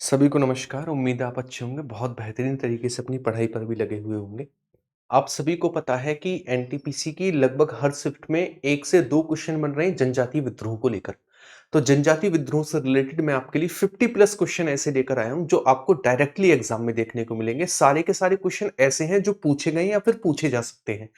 सभी को नमस्कार। उम्मीद है आप अच्छे होंगे, बहुत बेहतरीन तरीके से अपनी पढ़ाई पर भी लगे हुए होंगे। आप सभी को पता है कि एनटीपीसी की लगभग हर शिफ्ट में 1 से 2 क्वेश्चन बन रहे हैं जनजातीय विद्रोह को लेकर। तो जनजातीय विद्रोह से रिलेटेड मैं आपके लिए 50 प्लस क्वेश्चन ऐसे लेकर आया हूं जो आपको डायरेक्टली एग्जाम में देखने को मिलेंगे। सारे के सारे क्वेश्चन ऐसे हैं जो पूछे गए या फिर पूछे जा सकते हैं।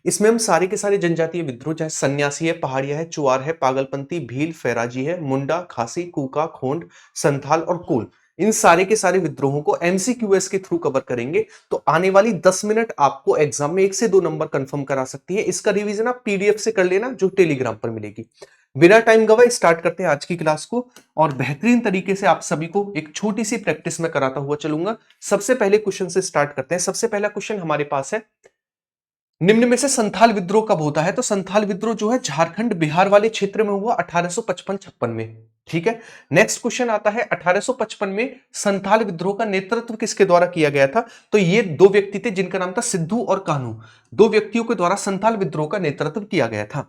इसमें हम सारे के सारे जनजातीय विद्रोह, चाहे सन्यासी है, पहाड़िया है, चुआर है, पागलपंथी, भील, फैराजी है, मुंडा, खासी, कूका, खोंड, संथाल और कोल, इन सारे के सारे विद्रोहों को एमसीक्यूएस के थ्रू कवर करेंगे। तो आने वाली 10 मिनट आपको एग्जाम में 1 से 2 नंबर कंफर्म करा सकती है। इसका रिवीजन आप पीडीएफ से कर लेना जो टेलीग्राम पर मिलेगी। बिना टाइम गवाए स्टार्ट करते हैं आज की क्लास को और बेहतरीन तरीके से आप सभी को एक छोटी सी प्रैक्टिस में कराता हुआ चलूंगा। सबसे पहले क्वेश्चन से स्टार्ट करते हैं। सबसे पहला क्वेश्चन हमारे पास है, निम्न में से संथाल विद्रोह कब होता है? तो संथाल विद्रोह जो है झारखंड बिहार वाले क्षेत्र में हुआ 1855-56 में। ठीक है। नेक्स्ट क्वेश्चन आता है, 1855 में संथाल विद्रोह का नेतृत्व किसके द्वारा किया गया था? तो ये दो व्यक्ति थे जिनका नाम था सिद्धू और कान्हू। दो व्यक्तियों के द्वारा संथाल विद्रोह का नेतृत्व किया गया था।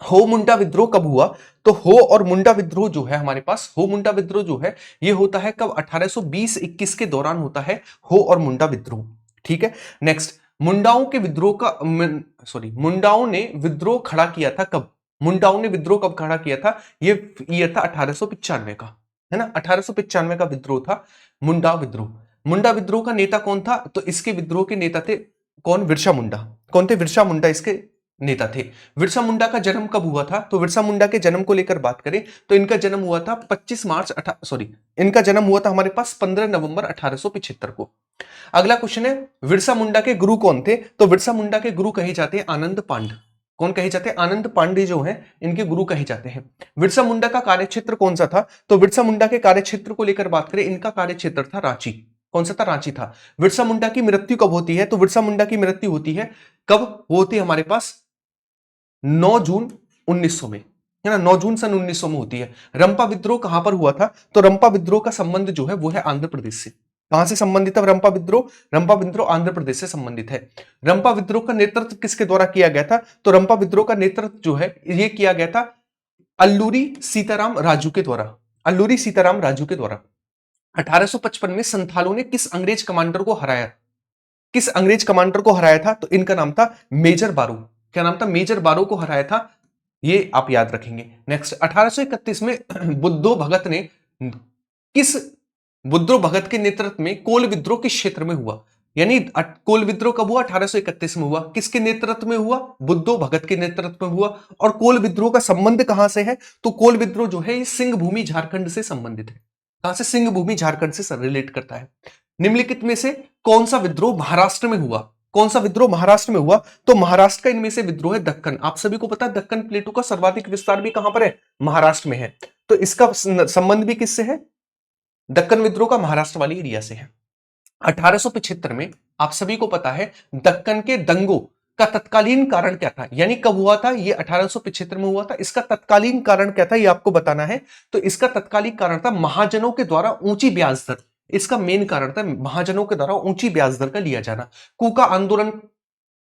हो मुंडा विद्रोह कब हुआ? तो हो और मुंडा विद्रोह जो है हमारे पास, हो मुंडा विद्रोह जो है ये होता है कब? 1820-21 के दौरान होता है हो और मुंडा विद्रोह। ठीक है। नेक्स्ट, मुंडाओं के विद्रोह का मुंडाओं ने विद्रोह खड़ा किया था कब? मुंडाओं ने विद्रोह कब खड़ा किया था? ये ईयर था 1895 का, है ना। 1895 का विद्रोह था मुंडा विद्रोह। मुंडा विद्रोह का नेता कौन था? तो इसके विद्रोह के नेता थे कौन? बिरसा मुंडा। कौन थे? बिरसा मुंडा इसके नेता थे। बिरसा मुंडा का जन्म कब हुआ था? तो बिरसा मुंडा के जन्म को लेकर बात करें तो इनका जन्म हुआ था 25 मार्च इनका जन्म हुआ था हमारे पास 15 नवंबर 1875 को। अगला क्वेश्चन है, बिरसा मुंडा के गुरु कौन थे? तो बिरसा मुंडा के गुरु कहे जाते हैं आनंद पांड। कौन कहे जाते हैं? आनंद पांडे जो है इनके गुरु कहे जाते हैं। बिरसा मुंडा का कार्यक्षेत्र कौन सा था? तो बिरसा मुंडा के कार्यक्षेत्र को लेकर बात करें, इनका कार्यक्षेत्र था रांची। कौन सा था? रांची था। बिरसा मुंडा की मृत्यु कब होती है? तो बिरसा मुंडा की मृत्यु होती है कब? वो होती है हमारे पास 9 जून 1900 में, है ना। 9 जून सन 1900 में होती है। रंपा विद्रोह कहां पर हुआ था? तो रंपा विद्रोह का संबंध जो है वो है आंध्र प्रदेश से। कहां से संबंधित है रंपा विद्रोह? रंपा विद्रोह आंध्र प्रदेश से संबंधित है। रंपा विद्रोह का नेतृत्व किसके द्वारा किया गया था? तो रंपा विद्रोह का नेतृत्व जो है ये किया गया था अल्लूरी सीताराम राजू के द्वारा। अल्लूरी सीताराम राजू के द्वारा। 1855 में संथालों ने किस अंग्रेज कमांडर को हराया? किस अंग्रेज कमांडर को हराया था? तो इनका नाम था मेजर बारो। क्या नाम था? मेजर बारो को हराया था। ये आप याद रखेंगे। नेक्स्ट, 1831 में बुद्धो भगत ने किस बुद्धो भगत के नेतृत्व में कोल विद्रोह किस क्षेत्र में हुआ? यानी कोल विद्रोह कब हुआ? 1831 में हुआ। किसके नेतृत्व में हुआ? बुद्धो भगत के नेतृत्व में हुआ। और कोल विद्रोह का संबंध कहां से है? तो कोल विद्रोह जो है ये सिंह भूमि झारखंड से संबंधित है। कहां से? सिंह भूमि झारखंड से रिलेट करता है। निम्नलिखित में से कौन सा विद्रोह महाराष्ट्र में हुआ? कौन सा विद्रोह महाराष्ट्र में हुआ? तो महाराष्ट्र का इनमें से विद्रोह है दक्कन। आप सभी को पता है दक्कन प्लेटू का सर्वाधिक विस्तार भी कहां पर है? महाराष्ट्र में है। तो इसका संबंध भी किससे है? दक्कन विद्रोह का महाराष्ट्र वाली एरिया से है। 1875 में आप सभी को पता है दक्कन के दंगों का तत्कालीन कारण क्या था? यानी कब हुआ था? ये 1875 में हुआ था। इसका तत्कालीन कारण क्या था ये आपको बताना है। तो इसका तत्कालीन कारण था महाजनों के द्वारा ऊंची ब्याज दर। इसका मेन कारण था महाजनों के द्वारा ऊंची ब्याज दर का लिया जाना। कूका आंदोलन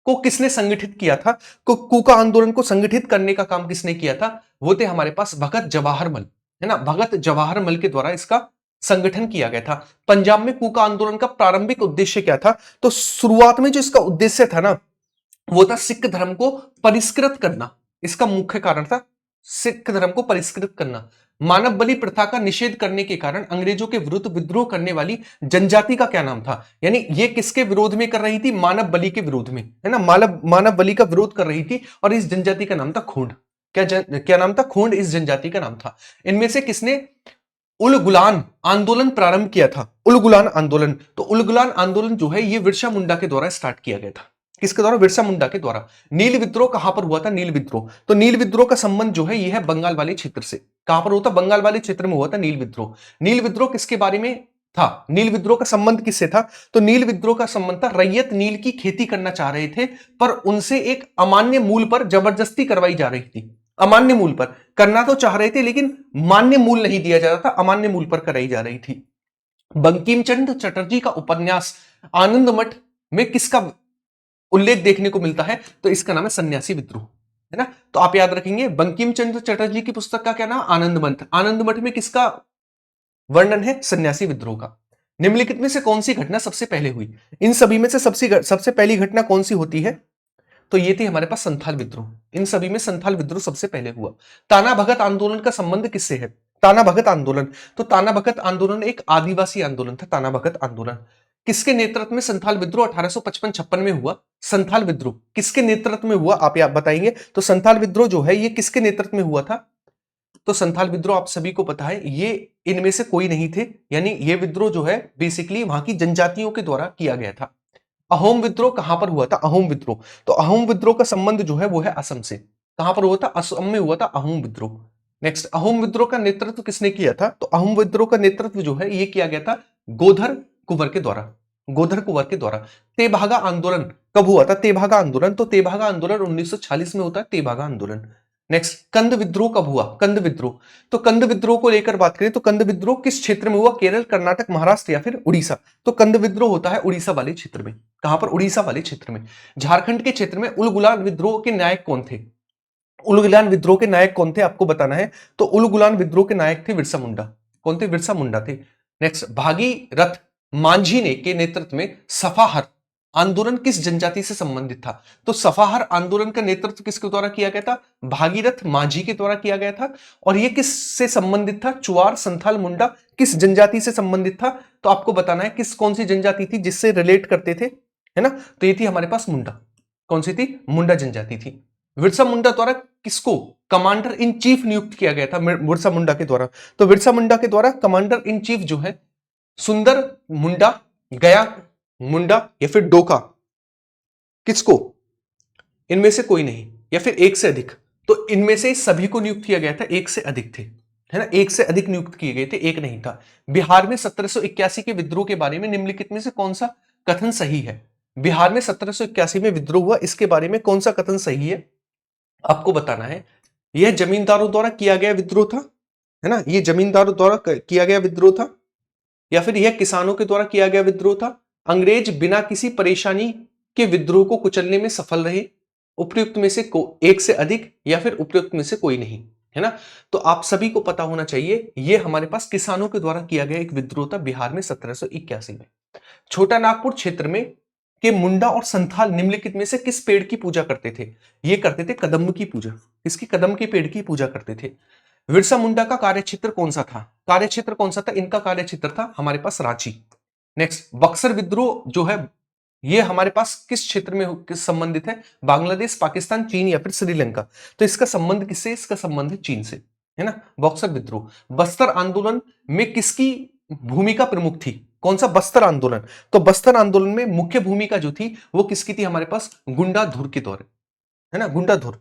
को किसने संगठित किया था? कूका आंदोलन को संगठित करने का काम किसने किया था? वो थे हमारे पास भगत जवाहर मल, है ना। भगत जवाहर मल के द्वारा इसका संगठन किया गया था। पंजाब में कूका आंदोलन का प्रारंभिक उद्देश्य क्या था? तो शुरुआत में जो इसका उद्देश्य था ना वो था सिख धर्म को परिष्कृत करना। इसका मुख्य कारण था सिख धर्म को परिष्कृत करना। मानव बलि प्रथा का निषेध करने के कारण अंग्रेजों के विरुद्ध विद्रोह करने वाली जनजाति का क्या नाम था? यानी ये किसके विरोध में कर रही थी? मानव बलि के विरोध में, है ना। मानव बलि का विरोध कर रही थी और इस जनजाति का नाम था खोंड। क्या नाम था? खोंड इस जनजाति का नाम था। इनमें से किसने उलगुलान आंदोलन प्रारंभ किया था? उलगुलान आंदोलन। तो उलगुलान आंदोलन जो है ये बिरसा मुंडा के द्वारा स्टार्ट किया गया था। किसके द्वारा? बिरसा मुंडा के द्वारा। नील विद्रोह कहां पर हुआ था? नील विद्रोह, तो नील विद्रोह का संबंध जो है ये है बंगाल वाले क्षेत्र से। कहां पर होता? बंगाल वाले क्षेत्र में हुआ था नील विद्रोह। नील विद्रोह किसके बारे में था? नील विद्रोह का संबंध किससे था? तो नील विद्रोह का संबंध था रैयत नील की खेती करना चाह रहे थे पर उनसे एक अमान्य मूल पर जबरदस्ती करवाई जा रही थी। अमान्य मूल पर करना तो चाह रहे थे लेकिन मान्य मूल नहीं दिया जा रहा था, अमान्य मूल पर कराई जा रही थी। बंकिम चंद्र चटर्जी का उपन्यास आनंद मठ में किसका उल्लेख देखने को मिलता है? तो इसका नाम है सन्यासी विद्रोह, है ना। तो आप याद रखेंगे बंकिम चंद्र चटर्जी की पुस्तक का क्या नाम? आनंद मठ। आनंद मठ में किसका वर्णन है सन्यासी विद्रोह का। निम्नलिखित में से कौन सी घटना सबसे पहले हुई? इन सभी में से सबसे पहली घटना कौन सी होती है? तो ये थी हमारे पास संथाल विद्रोह। इन सभी में संथाल विद्रोह सबसे पहले हुआ। ताना भगत आंदोलन का संबंध किससे है? ताना भगत आंदोलन, तो ताना भगत आंदोलन एक आदिवासी आंदोलन था। ताना भगत आंदोलन किसके नेतृत्व में संथाल विद्रोह 1855-56 में हुआ? संथाल विद्रोह किसके नेतृत्व में हुआ, आप बताएंगे। तो संथाल विद्रोह जो है ये किसके नेतृत्व में हुआ था? तो संथाल विद्रोह आप सभी को पता है ये इनमें से कोई नहीं थे, यानी ये विद्रोह जो है बेसिकली वहां की जनजातियों के द्वारा किया गया था। अहोम विद्रोह कहां पर हुआ था? अहोम विद्रोह, तो अहोम विद्रोह का संबंध जो है वो है असम से। कहां पर हुआ था? असम में हुआ था अहोम विद्रोह। नेक्स्ट, अहोम विद्रोह का नेतृत्व किसने किया था? तो अहोम विद्रोह का नेतृत्व जो है ये किया गया था गोधर कुंवर के द्वारा। गोधर कुंवर के द्वारा। तेभागा आंदोलन कब हुआ था? तेभागा आंदोलन, तो तेभागा आंदोलन 1946 में होता है तेभागा आंदोलन। नेक्स्ट, कंद विद्रोह कब हुआ? कंद विद्रोह, तो कंद विद्रोह को लेकर बात करें तो कंद विद्रोह किस क्षेत्र में हुआ? केरल, कर्नाटक, महाराष्ट्र या फिर उड़ीसा? तो कंद विद्रोह होता है उड़ीसा वाले क्षेत्र में। कहां पर? उड़ीसा वाले क्षेत्र में। झारखंड के क्षेत्र में उलगुलान विद्रोह के नायक कौन थे? उलगुलान विद्रोह के नायक कौन थे आपको बताना है। तो उलगुलान विद्रोह के नायक थे बिरसा मुंडा। कौन थे? बिरसा मुंडा थे। नेक्स्ट, भागीरथ मांझी ने के नेतृत्व में सफाहर आंदोलन किस जनजाति से संबंधित था? तो सफाहर आंदोलन का नेतृत्व किसके द्वारा किया गया था? भागीरथ मांझी के द्वारा किया गया था। और यह किस से संबंधित था? चुआर, संथाल, मुंडा किस जनजाति से संबंधित था? तो आपको बताना है किस कौन सी जनजाति थी जिससे रिलेट करते थे, है ना। तो ये थी हमारे पास मुंडा। कौन सी थी? मुंडा जनजाति थी। बिरसा मुंडा द्वारा किसको कमांडर इन चीफ नियुक्त किया गया था? बिरसा मुंडा के द्वारा। तो बिरसा मुंडा के द्वारा कमांडर इन चीफ जो है सुंदर मुंडा, गया मुंडा या फिर डोका, किसको? इनमें से कोई नहीं या फिर एक से अधिक। तो इनमें से सभी को नियुक्त किया गया था, एक से अधिक थे, है ना। एक से अधिक नियुक्त किए गए थे, एक नहीं था। बिहार में 1781 के विद्रोह के बारे में निम्नलिखित में से कौन सा कथन सही है? बिहार में 1781 में विद्रोह हुआ, इसके बारे में कौन सा कथन सही है आपको बताना है। यह जमींदारों द्वारा किया गया विद्रोह था, है ना। यह जमींदारों द्वारा किया गया विद्रोह था या फिर यह किसानों के द्वारा किया गया विद्रोह था। अंग्रेज बिना किसी परेशानी के विद्रोह को कुचलने में सफल रहे। उपयुक्त में से एक से अधिक या फिर उपयुक्त में से कोई नहीं, है ना। तो आप सभी को पता होना चाहिए यह हमारे पास किसानों के द्वारा किया गया एक विद्रोह था बिहार में 1781 में। छोटा नागपुर क्षेत्र में के मुंडा और संथाल निम्नलिखित में से किस पेड़ की पूजा करते थे? ये करते थे कदम्ब की पूजा। किसकी? कदम्ब के पेड़ की पूजा करते थे। बिरसा मुंडा का कार्यक्षेत्र कौन सा था? कार्यक्षेत्र कौन सा था? इनका कार्यक्षेत्र था हमारे पास रांची। नेक्स्ट, बक्सर विद्रोह जो है ये हमारे पास किस क्षेत्र में किस संबंधित है? बांग्लादेश, पाकिस्तान, चीन या फिर श्रीलंका? तो इसका संबंध किससे? इसका संबंध है चीन से, है ना। बक्सर विद्रोह। बस्तर आंदोलन में किसकी भूमिका प्रमुख थी? कौन सा? बस्तर आंदोलन। तो बस्तर आंदोलन में मुख्य भूमिका जो थी वो किसकी थी? हमारे पास गुंडाधुर के द्वारा, है ना, गुंडाधुर।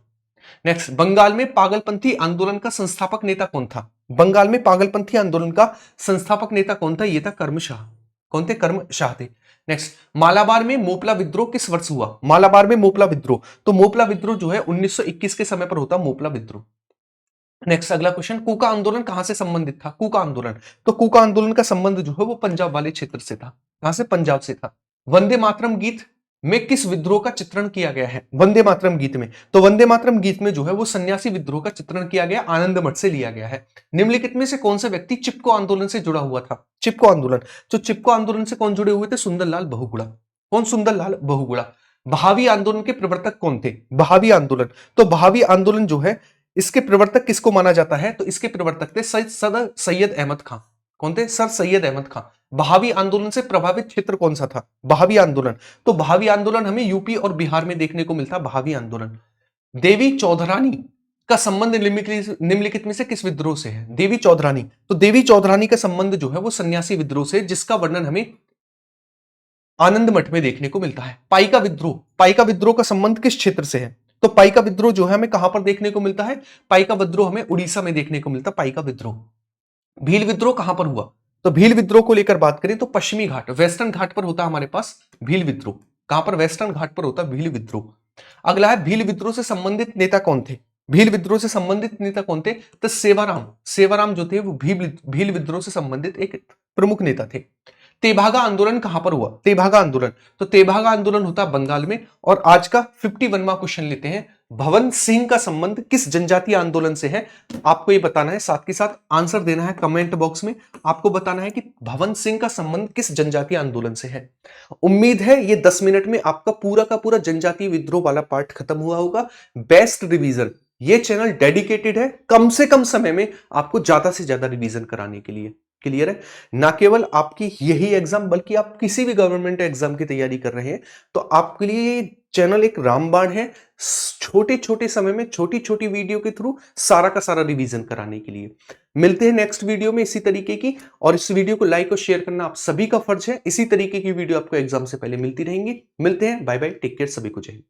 नेक्स्ट, बंगाल में पागलपंथी आंदोलन का संस्थापक नेता कौन था? बंगाल में पागलपंथी आंदोलन का संस्थापक नेता कौन था? यह था कर्मशाह। कौन थे? कर्मशाह थे। नेक्स्ट, मालाबार में मोपला विद्रोह किस वर्ष हुआ? मालाबार में मोपला विद्रोह, तो मोपला विद्रोह जो है 1921 के समय पर होता मोपला विद्रोह। नेक्स्ट, अगला क्वेश्चन, कूका आंदोलन कहां से संबंधित था? कूका आंदोलन, तो कूका आंदोलन का संबंध जो है वो पंजाब वाले क्षेत्र से था। कहां से? पंजाब से था। वंदे मातरम गीत में किस विद्रोह का चित्रण किया गया है? वंदे मातरम गीत में, तो वंदे मातरम गीत में जो है वो सन्यासी विद्रोह का चित्रण किया गया, आनंद मठ से लिया गया है। निम्नलिखित में से कौन सा व्यक्ति चिपको आंदोलन से जुड़ा हुआ था? चिपको आंदोलन, तो चिपको आंदोलन से कौन जुड़े हुए थे? सुंदरलाल बहुगुणा। कौन? सुंदरलाल बहुगुणा। बहावी आंदोलन के प्रवर्तक कौन थे? बहावी आंदोलन, तो बहावी आंदोलन जो है इसके प्रवर्तक किसको माना जाता है? तो इसके प्रवर्तक थे सर सैयद अहमद खां। कौन थे? सर सैयद अहमद खां। बहावी आंदोलन से प्रभावित क्षेत्र कौन सा था? बहावी आंदोलन, तो बहावी आंदोलन हमें यूपी और बिहार में देखने को मिलता। बहावी आंदोलन। देवी चौधरानी का संबंध निम्नलिखित में से किस विद्रोह से है? देवी चौधरानी, तो देवी चौधरानी का संबंध जो है वो सन्यासी विद्रोह से, जिसका वर्णन हमें आनंद मठ में देखने को मिलता है। पाइका विद्रोह, पाइका विद्रोह का संबंध किस क्षेत्र से है? तो पाइका विद्रोह जो है हमें कहां पर देखने को मिलता है? पाइका विद्रोह हमें उड़ीसा में देखने को मिलता। पाइका विद्रोह। भील विद्रोह कहां पर हुआ? तो भील विद्रोह को लेकर बात करें तो पश्चिमी घाट, वेस्टर्न घाट पर होता हमारे पास भील विद्रोह। कहां पर? वेस्टर्न घाट पर होता भील विद्रोह। अगला है, भील विद्रोह से संबंधित नेता कौन थे? भील विद्रोह से संबंधित नेता कौन थे? तो सेवाराम, सेवाराम जो थे वो भील विद्रोह से संबंधित एक प्रमुख नेता थे। तेभागा आंदोलन कहां पर हुआ? तेभागा आंदोलन, तो तेभागा आंदोलन होता बंगाल में। और आज का 51वां क्वेश्चन लेते हैं, भवन सिंह का संबंध किस जनजातीय आंदोलन से है? आपको ये बताना है, साथ के साथ आंसर देना है कमेंट बॉक्स में। आपको बताना है कि भवन सिंह का संबंध किस जनजातीय आंदोलन से है। उम्मीद है ये 10 मिनट में आपका पूरा का पूरा जनजातीय विद्रोह वाला पार्ट खत्म हुआ होगा। बेस्ट रिवीजन, ये चैनल डेडिकेटेड है कम से कम समय में आपको ज्यादा से ज्यादा रिवीजन कराने के लिए। क्लियर है? ना केवल आपकी यही एग्जाम, बल्कि आप किसी भी गवर्नमेंट एग्जाम की तैयारी कर रहे हैं तो आपके लिए ये चैनल एक रामबाण है, छोटे छोटे समय में छोटी छोटी वीडियो के थ्रू सारा का सारा रिवीजन कराने के लिए। मिलते हैं नेक्स्ट वीडियो में इसी तरीके की, और इस वीडियो को लाइक और शेयर करना आप सभी का फर्ज है। इसी तरीके की वीडियो आपको एग्जाम से पहले मिलती रहेंगी। मिलते हैं, बाय बाय, टेक केयर, सभी को जय हिंद।